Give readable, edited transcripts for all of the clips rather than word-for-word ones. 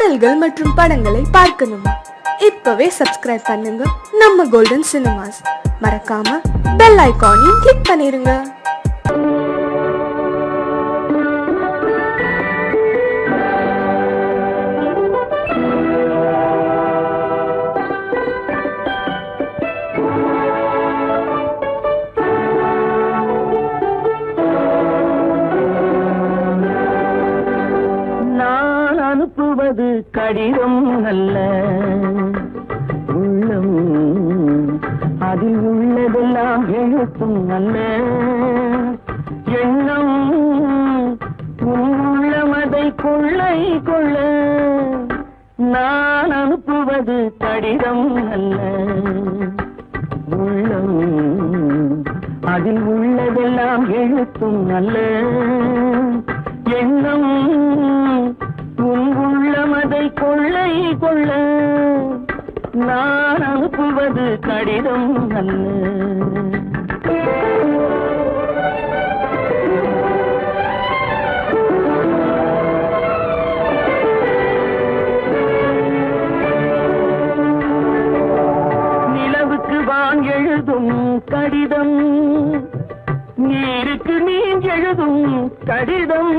பாடல்கள் மற்றும் படங்களை பார்க்கணுமா? இப்பவே சப்ஸ்கிரைப் பண்ணுங்க நம்ம கோல்டன் சினிமாஸ். மறக்காம பெல் ஐகானையும் கிளிக் பண்ணிருங்க. அனுப்புவது கடிதம் அல்ல, உள்ளம் அதில் உள்ளதெல்லாம் எழுத்தும் அல்ல. எண்ணம் உள்ளமதை கொள்ளை கொள்ள. நான் அனுப்புவது கடிதம் அல்ல, உள்ளம் அதில் உள்ளதெல்லாம் எழுத்தும் அல்ல. எண்ணம் உள்ளமதை கொள்ளை கொள்ள. நான் அனுப்புவது கடிதம் அல்ல. நிலவுக்கு வான் எழுதும் கடிதம், நீருக்கு நீர் எழுதும் கடிதம்.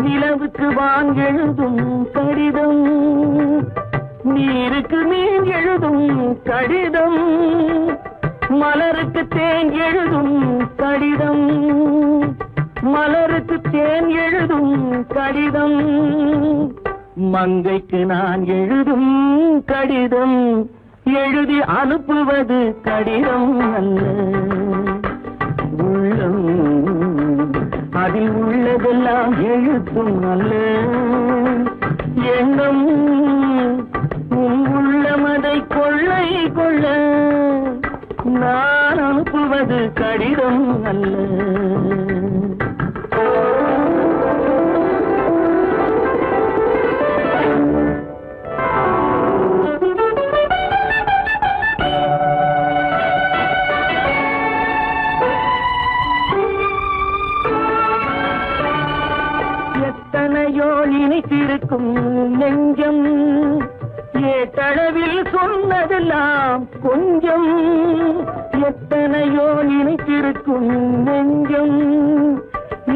நிலவுக்கு வான் எழுதும் கடிதம், நீருக்கு நீர் எழுதும் கடிதம். மலருக்கு தேன் எழுதும் கடிதம், மலருக்கு தேன் எழுதும் கடிதம். மங்கைக்கு நான் எழுதும் கடிதம், எழுதி அனுப்புவது கடிதம் அல்ல. உள்ளம் அதில் உள்ளதெல்லாம் எழுத்தும் அல்ல. எண்ணம் உள்ளமதை கொள்ளை கொள்ள. நான் அனுப்புவது கடிதம் அல்ல. எத்தனையோ இனித்திருக்கும் நெஞ்சம், ஏட்டளவில் சொன்னதெல்லாம் கொஞ்சம். எத்தனையோ இனித்திருக்கும் நெஞ்சம்,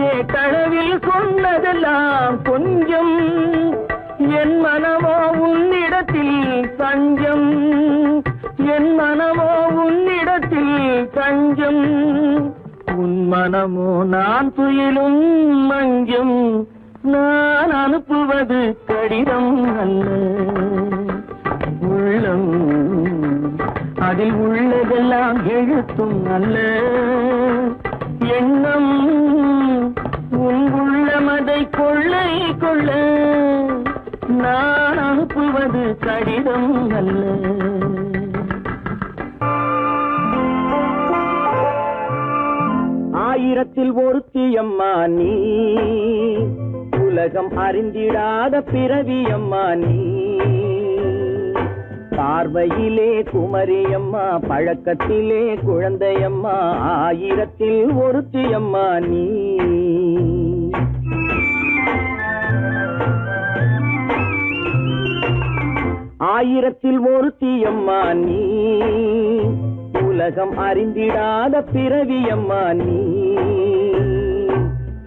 ஏட்டளவில் சொன்னதெல்லாம் கொஞ்சம். என் மனமோ உன்னிடத்தில் தஞ்சம், என் மனமோ உன்னிடத்தில் தஞ்சம். உன் மனமோ நான் துயிலும் மஞ்சம். நான் அனுப்புவது கடிதம் அல்ல, உள்ளம் அதில் உள்ளதெல்லாம் எழுத்தும் அல்ல. எண்ணம் உன் உள்ளமதை கொள்ளை கொள்ள. நான் அனுப்புவது கடிதம் அல்ல. ஆயிரத்தில் ஒருத்தியம்மா நீ, உலகம் அறிந்திடாத பிறவியம்மா நீ. பார்வையிலே குமரியம்மா, பழக்கத்திலே குழந்தையம்மா. ஆயிரத்தில் ஒருத்தியம்மா நீ. ஆயிரத்தில் ஒருத்தியம்மா நீ, உலகம் அறிந்திடாத பிறவியம்மா நீ.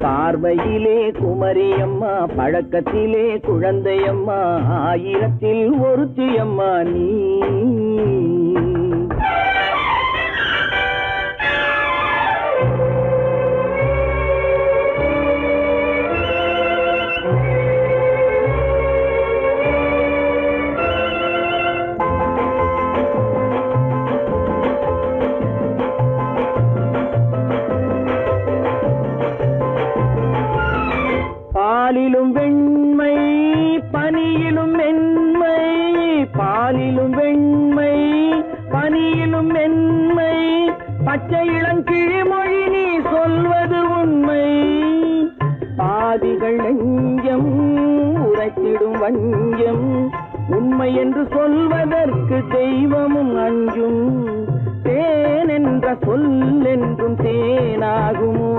பார்வையிலே குமரியம்மா, பழக்கத்திலே குழந்தையம்மா. ஆயிரத்தில் ஒருத்தியம்மா நீ. பாலிலும் வெண்மை பனியிலும் மென்மை, பாலிலும் வெண்மை பனியிலும் மென்மை. பச்சை இளங்கிழிமொழி நீ சொல்வது உண்மை. பாதிகள் நெஞ்சம் உரைத்திடும் வஞ்சம், உண்மை என்று சொல்வதற்கு தெய்வமும் அஞ்சும். தேன் என்ற சொல் என்றும் தேனாகுமோ,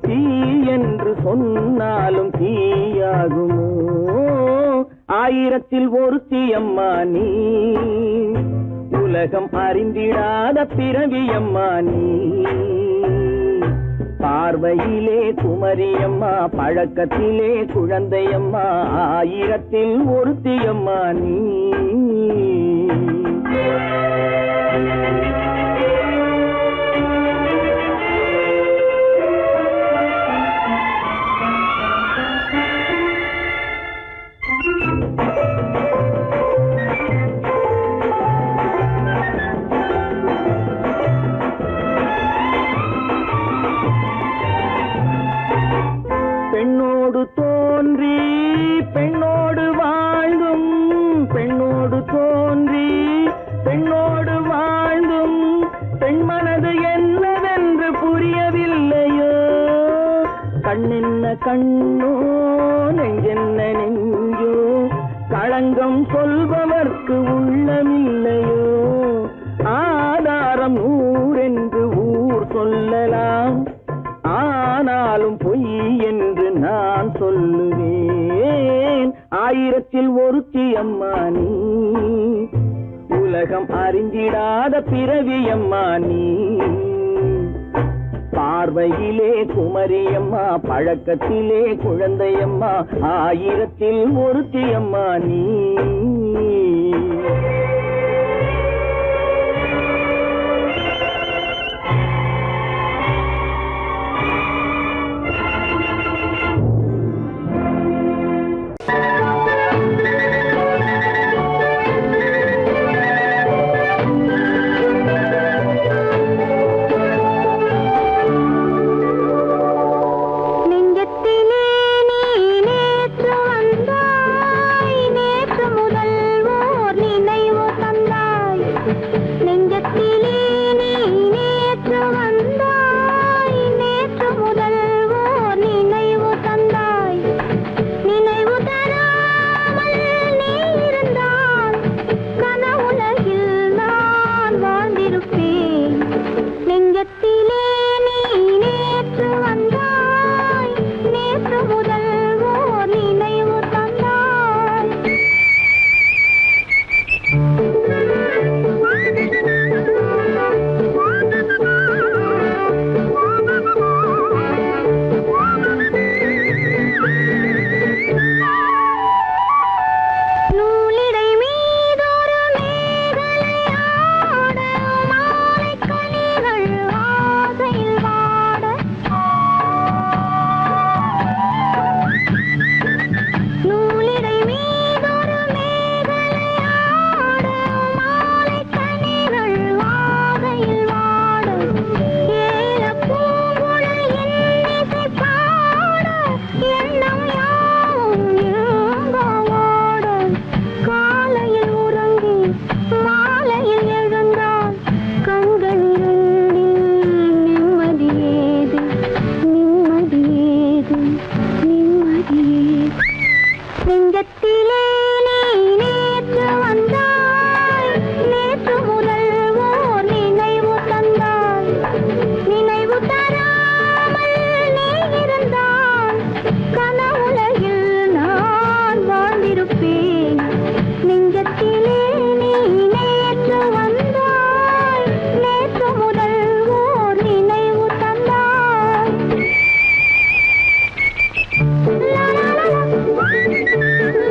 தீ என்று சொன்னாலும் தீயாகுமோ. ஆயிரத்தில் ஒருத்தி அம்மா நீ, உலகம் அறிந்திடாத பிறவியம்மா நீ. பார்வையிலே குமரியம்மா, பழக்கத்திலே குழந்தையம்மா, ஆயிரத்தில் ஒருத்தியம்மா நீ. பெண்ணோடு தோன்றி பெண்ணோடு வாழ்ந்தும், பெண்ணோடு தோன்றி பெண்ணோடு வாழ்ந்தும், பெண்மனது என்னவென்று புரியவில்லையோ. கண்ணென்ன கண்ணோ, நெஞ்சென்ன நெஞ்சோ, களங்கம் சொல்பவர்க்கு உள்ளமில்லையோ. ஆதாரம் ஊரென்று ஊர் சொல்லலாம், ஆனாலும் பொய் என்று நான் சொல்லுவேன். ஆயிரத்தில் ஒருத்தி அம்மா நீ, உலகம் அறிந்திடாத பிறவியம்மா நீ. பார்வையிலே குமரியம்மா, பழக்கத்திலே குழந்தையம்மா, ஆயிரத்தில் ஒருத்தி அம்மா நீ.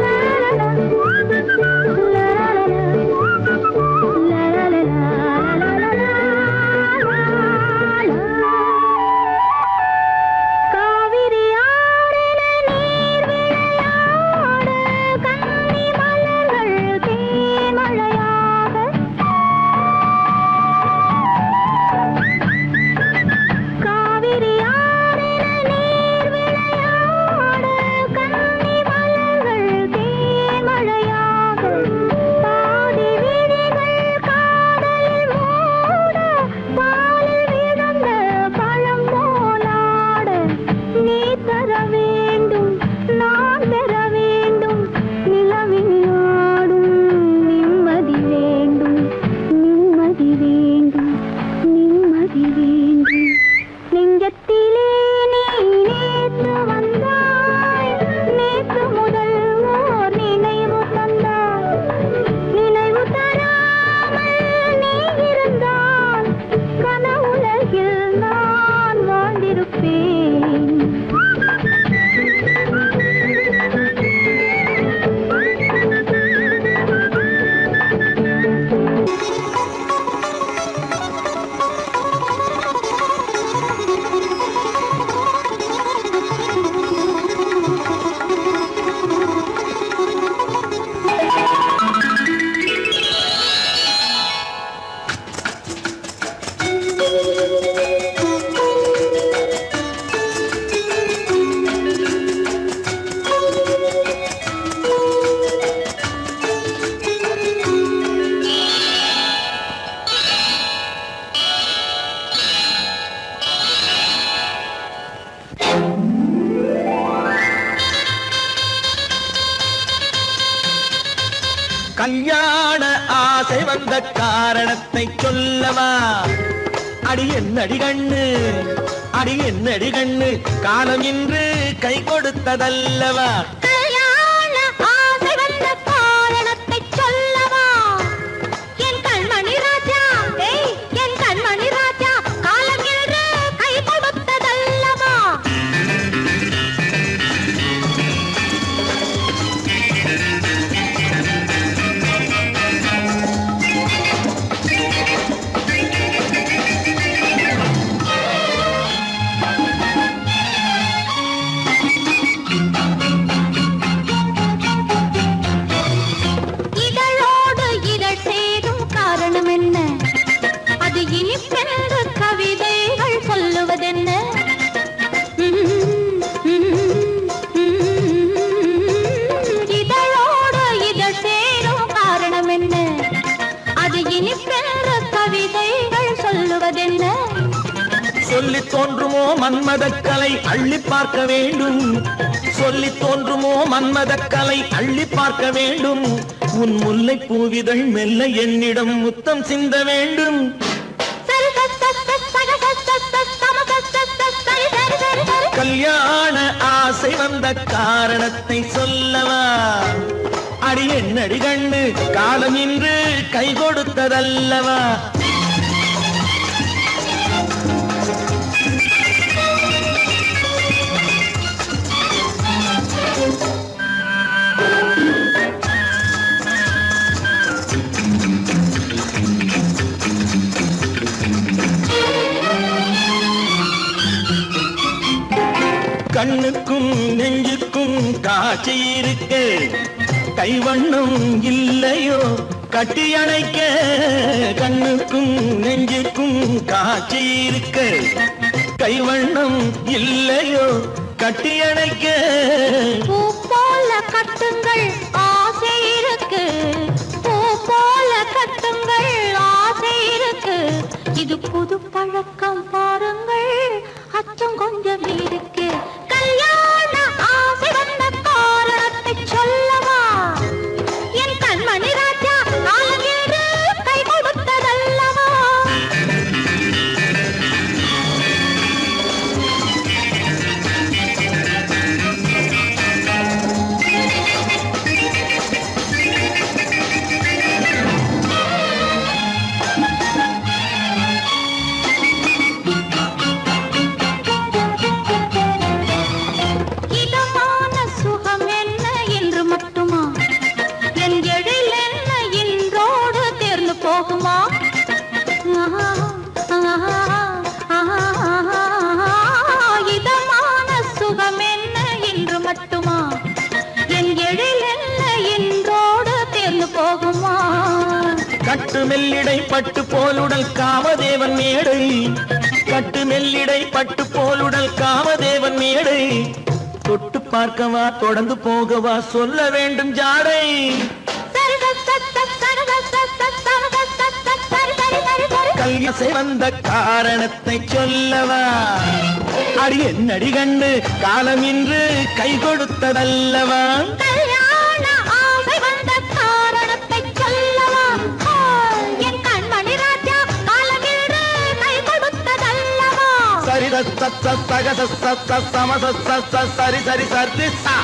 La la la la. கல்யாண ஆசை வந்த காரணத்தை சொல்லவா? அடி என்னடி கண்ணு, அடி என்னடி கண்ணு, காலம் இன்று கை கொடுத்ததல்லவா? கல்யாண ஆசை வந்த காரணத்தை சொல்லவா? என் கண்மணி ராஜா, என் கண்மணி ராஜா, காலம் இன்று கை கொடுத்ததல்லவா? இதழோடு இதழ் சேரும் காரணம் என்ன? அது இனிப்பென்று கவிதைகள் சொல்லுவதென்ன? இதழோடு இதழ் சேரும் காரணம் என்ன? அது இனிப்பென்று கவிதைகள் சொல்லுவதென்ன? சொல்லி தோன்றுமோ மன்மதக்கலை அள்ளி பார்க்க வேண்டும், சொல்லி தோன்றுமோ மன்மதக்கலை அள்ளி பார்க்க வேண்டும். உன் முல்லை பூவிதழ் மெல்ல என்னிடம் முத்தம் சிந்த வேண்டும். கல்யாண ஆசை வந்த காரணத்தை சொல்லவா? அடி என்னடி கண்ணு, காலம் இன்று கை கொடுத்ததல்லவா? கண்ணுக்கும் நெஞ்சுக்கும் காட்சி இருக்க, கைவண்ணம் இல்லையோ கட்டி அணைக்க? கண்ணுக்கும் நெஞ்சுக்கும் காட்சி இருக்க, கைவண்ணம் இல்லையோ கட்டி அணைக்க? பூ போல கட்டுங்கள் ஆசை இருக்கு, பூ போல கட்டுங்கள் ஆசை இருக்கு. இது புது பழக்கம் பாருங்கள், அச்சம் கொஞ்சம் இருக்கு. கல்யாண ஆசை வந்த காரணத்தை சொல்லவா? என் கண்மணி ராஜா, காலம் இன்று கை கொடுத்ததல்லவா? இதமான சுகம் என்ன என்று மட்டுமா? என் எழில் என்ன இன்றோடு தேர்ந்து போகுமா? இதமான சுகம் என்ன என்று மட்டுமா? என் எழில் என்ன இன்றோடு தேர்ந்து போகுமா? கட்டு மெல்லிடை பட்டு போலுடல் காமதேவன் மேடை, கட்டு மெல்லிடை பட்டு போலுடல் காமதேவன் மேடை. தொட்டு பார்க்கவா தொடர்ந்து போகவா சொல்ல வேண்டும் ஜாடை? கல்யாணம் வந்த காரணத்தை சொல்லவா? அடி என்னடி கண்டு, காலம் இன்று கை கொடுத்ததல்லவா? கல்யாண ஆசை வந்த காரணத்தை சொல்லவா? என் கண்மணி ராஜா, காலம் இன்று கை கொடுத்ததல்லவா? சரி சக சம சரி சரி சரி சா.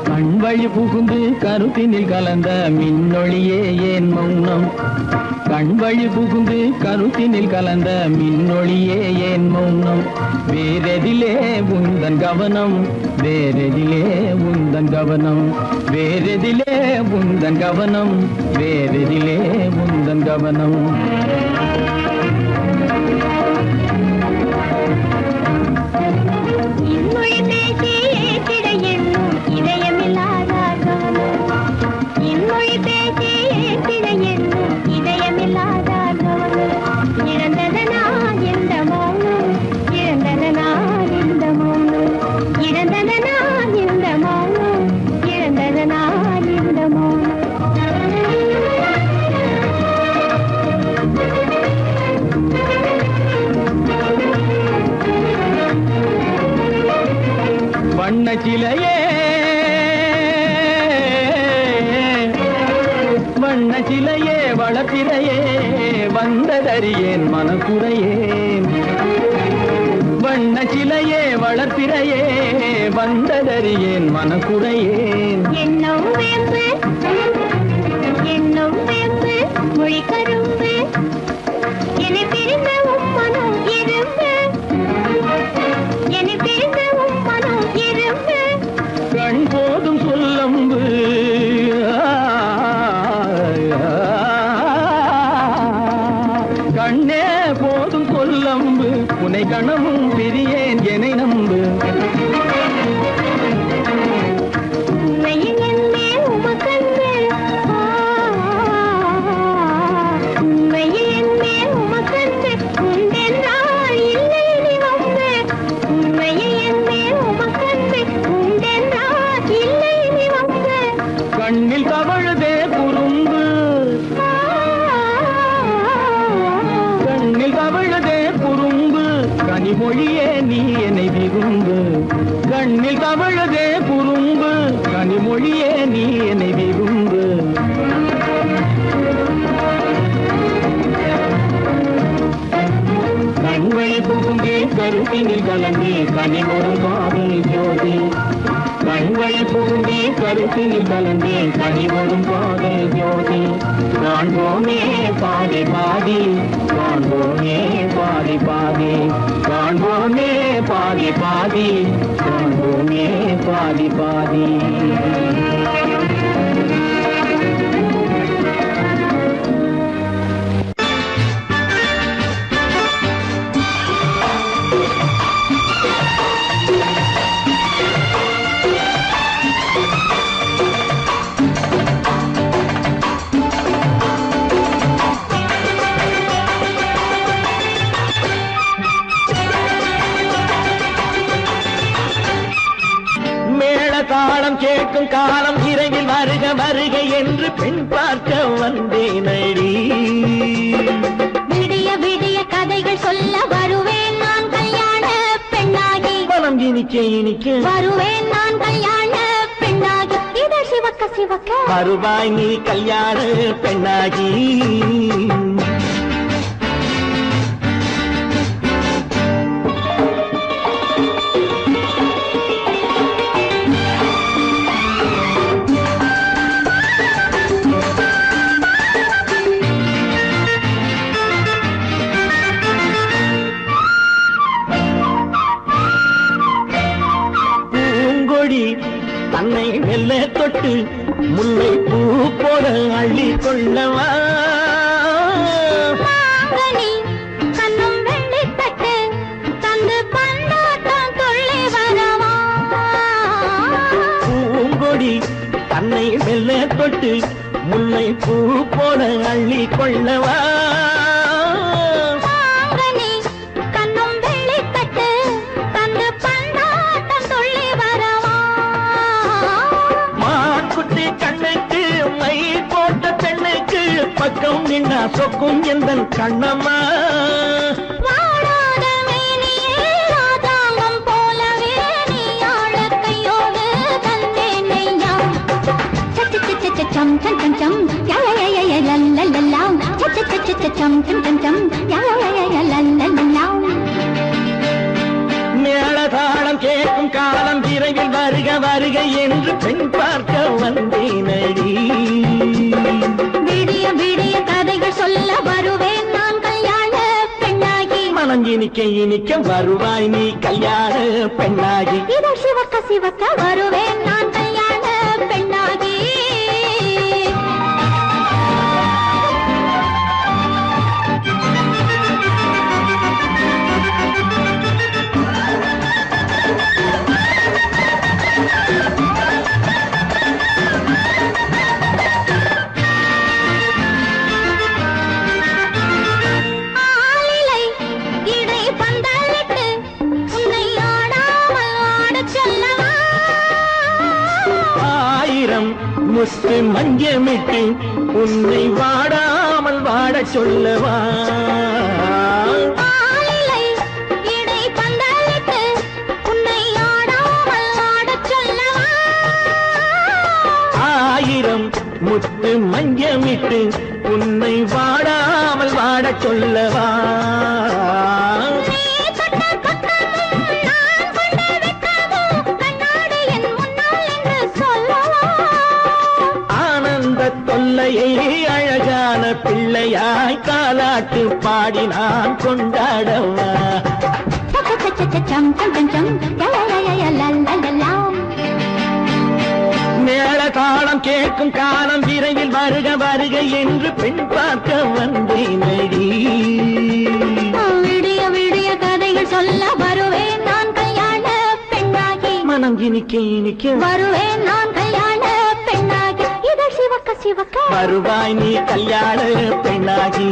கண்வழி புகுந்து கருத்தினில் கலந்த மின்னொளியே ஏன் மௌனம்? கண்வழி புகுந்து கருத்தினில் கலந்த மின்னொளியே ஏன் மௌனம்? வேறெதிலே உந்தன் கவனம், வேறெதிலே உந்தன் கவனம், வேறெதிலே உந்தன் கவனம், வேறெதிலே உந்தன் கவனம். இன்னொழி பேசி ஏற்றிட எண்ணும் இதயமில்லாதார் காலம். இன்னொழி பேசி ஏற்றிட எண்ணும் இதயமில்லாதார் வண்ணச்சிலையே வண்ணச்சிலையே வளர்ப்பிறையே வந்ததறியேன் மனக்குறையேன் வண்ணச்சிலையே வளர்ப்பிறையே வந்ததறியேன் மனக்குறையேன் என்னும் வேம்பு மொழி கரும்பு என்னை பிரிந்த உம்மனும் இரும்பு என்னை பிரிந்த உம்மனும் இரும்பு கண் போதும் சொல்லம்பு கண்ணே போதும் சொல்லம்பு உனை கணமும் பிரியேன் என்னை நம்பு உண்மையில் என்னே உமக்கன்று உண்மையில் என்னே உமக்கன்று உண்டென்றால் இல்லை நீ வந்து உண்மையில் என்னே உமக்கன்று உண்டென்றால் இல்லை நீ வந்து கண்ணில் தவழுதே குறும்பு கண்ணில் தவழுதே குறும்பு கனிமொழியே நீ என்னை விரும்பு கண்ணில் தவழுதே குறும்பு கனிமொழியே நீ என்னை விரும்பு கண்வழி புகுந்தே கருத்தினில் கலந்தே கனிமொரு காதல் ஜோதி கண்வழி புகுந்தே கருத்தினில் கலந்தே கனிமொரும் காதல் ஜோதி காண்போமே பாதி பாதி காண்போமே பாதி பாதி காண்போமே பாதி பாதி காண்போமே பாதி பாதி தாளம் கேட்கும் காலம் விரைவில் வருக வருக என்று பெண் பார்க்க வந்தேனடி விடிய விடிய கதைகள் சொல்ல வருவேன் நான் கல்யாண பெண்ணாகி மனம் இனிக்க இனிக்க வருவேன் நான் கல்யாண பெண்ணாகி இதழ் சிவக்க சிவக்க வருவாய் நீ கல்யாண பெண்ணாகி தன்னை மெல்ல தொட்டு முல்லை பூ போல அள்ளி கொள்ளவா கண்ணும் வெள்ளி தட்டு தந்து பந்தாட்டம் தொள்ளி வரவா பூங்கொடி தன்னை மெல்ல தொட்டு முல்லை பூ போல அள்ளி கொள்ளவா பக்கம் நின்னா சொக்கும் எந்தன் கண்ணம்மா வாடாத மேனியே ராதாங்கம் போலவே நீ ஆழக்கையோடு தந்தேன் நெய்யா சம் சம் சம் சம் யா லல்லல்லா சம் சம் சம் யா லல்லல்லா மேளதாளம் கேட்கும் காலம் விரைவில் வருக வருக என்று பெண் பார்க்க வந்தேனடி விடிய விடிய கதைகள் சொல்ல வருவேன் நான் கல்யாண பெண்ணாகி மனம் இனிக்க இனிக்க வருவாய் நீ கல்யாண பெண்ணாகி இதழ் சிவக்க சிவக்க வருவேன் நான் கல்யாண பெண்ணாகி முத்து மஞ்சமிட்டு உன்னை வாடாமல் வாடச் சொல்லவா இடை பந்தலிட்டு உன்னை ஆடாமல் ஆடச் முத்தமிட்டு உன்னை வாடாமல் வாடச் சொல்லவா? தொல்லையை அழகான பிள்ளையாய் காலாட்டு பாடி நான் கொண்டாடவா? மேள தாளம் கேட்கும் காலம் விரைவில் வருக வருக என்று பெண் பார்க்க வந்தேனடி. விடிய விடிய கதைகள் சொல்ல வருவேன் நான் கல்யாண பெண்ணாகி. மனம் இனிக்க இனிக்க வருவேன் நான் கல்யாண பெண்ணாகி. இதழ் சிவக்க சிவக்க வருவாய் நீ கல்யாண பெண்ணாகி.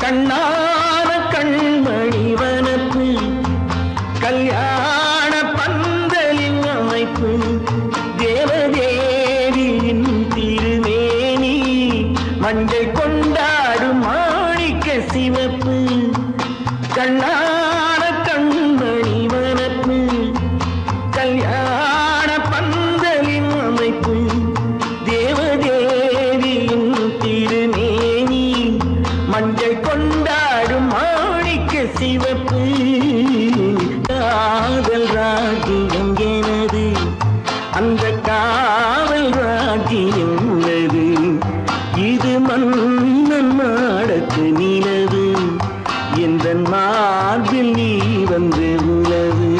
கண்ணான கண்மணி வனப்பு கல்யாண பந்தலின் அமைப்பு தேவதேவியின் திருமேனி மஞ்சள் கொண்டாடும் மாணிக்க சிவப்பு. கண்ணான கண்மணி வனப்பு கல்யாண பந்தலின் அமைப்பு தேவதேவியின் திருமேனி மஞ்சள் கொண்டாடும் மாணிக்க சிவப்பு. காதல் ராஜ்யம் எனது அந்த காவல் ராஜ்யம் உள்ளது. இது மன்னன் மாடத்து நிலவு எந்த மார்பில் நீ வந்து உலவு.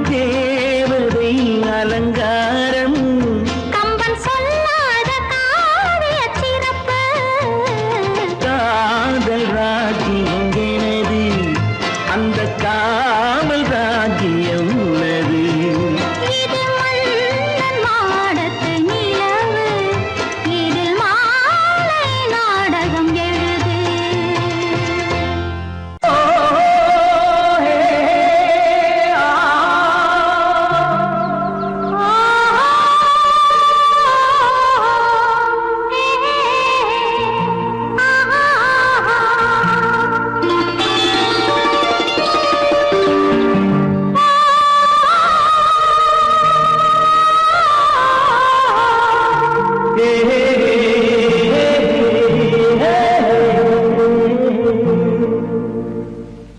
தேவதை அலங்காரம் கம்பன் சொல்லாத காவிய சிறப்பு காதல் ராஜ்யம் எனது அந்த காவல் ராஜ்யம் உள்ளது இது மன்னன் மாடத்து நிலவு இதில் மாலை நாடகம் எழுது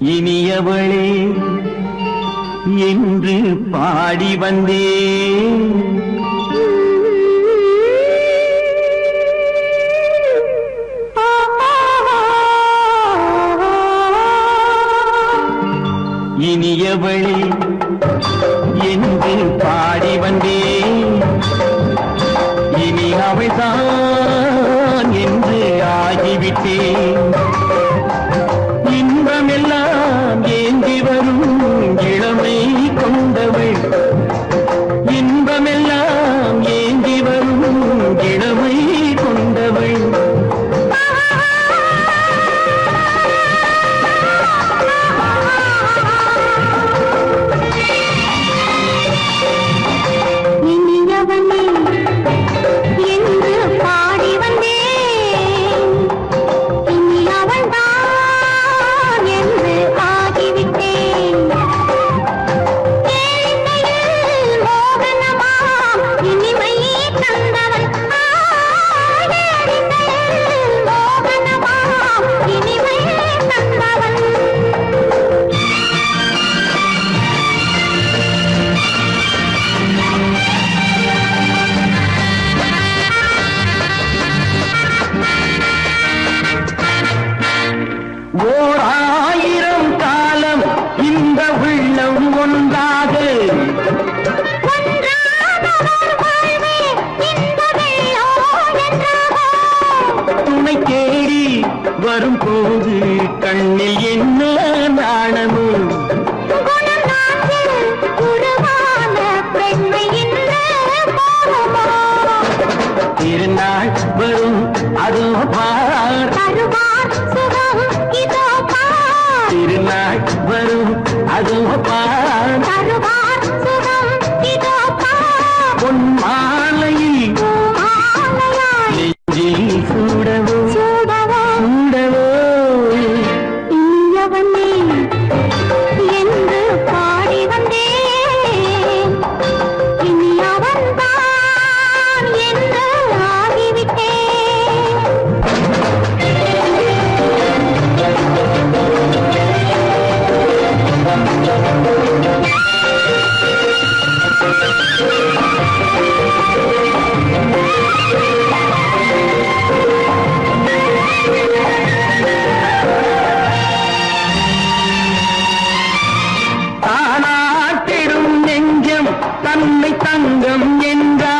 இனியவளே என்று பாடி வந்தேன் இனியவளே என்று பாடி வந்தேன் இனி அவள்தான் என்று ஆகிவிட்டேன் இன்பமெல்லாம் ஏந்தி வரும் இளமை கொண்டவள் இன்பமெல்லாம் ஏந்தி வரும் இளமை கொண்டவள் இனியவனே என்று பாடி வந்தேன் இனி அவள்தான் என்று ஆகிவிட்டேன் கேளிக்கையில் மோகனமாம் இனிமை தந்தவன் கேளிக்கையில் மோகனமாம் இனிமை தந்தவன் ஓர் ஆயிரம் காலம் இந்த உள்ளம் ஒன்றாக துணை தேடி வரும்போது கண்ணில் என்ன நாணமும் திருநாள் வரும் அதோ பார் திருநாள் வரும் அதோ பார் பொன் மாலையில் நெஞ்சில் சூடவோ சூடவோ என்று பாடி வந்தேன் இனி அவன்தான் என்று ஆகிவிட்டேன் தானாட்டிடும் நெஞ்சம் தன்னை தங்கம் என்றார்